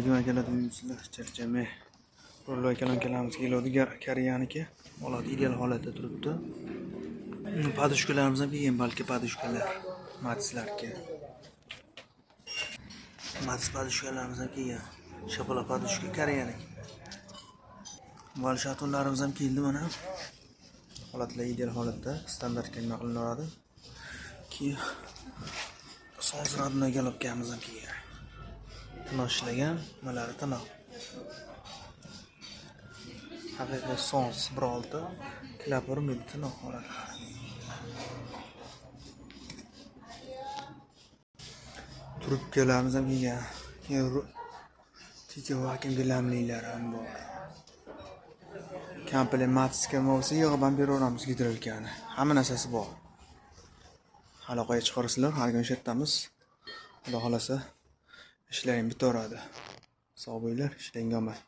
Assalomualaikum akalar, sizlar charchamay. Rollo akalarimiz keladi, Koreyaniki. Holat ideal holatda turibdi. Padushkalarimiz ham kelgan, balki padushkalar, matislarga. Matis padushkalarimiz ham kelgan. Shapaloq padushka Koreyaniki. Val shatonlarimiz ham keldi mana. Holatlar ideal holatda, standartga qilinadi. Keyin sozlarni galobkamiz ham kelgan. Tinoq ishlagan, malari tinoq. Haqiqiy sons 1.6 klapor tinoq holatlari. Trubkalarimiz ham kelgan. Tika vakum gilamlilar ham bor. Komplet matiska bo'lsa, yig'ib ham beraveramiz gidrolkani. Hamma narsasi bor. Aloqaga chiqarsizlar, har kun shetamiz. Xudo xolasa ishlaring bitaveradi. Sog' bo'linglar, ishlang omad.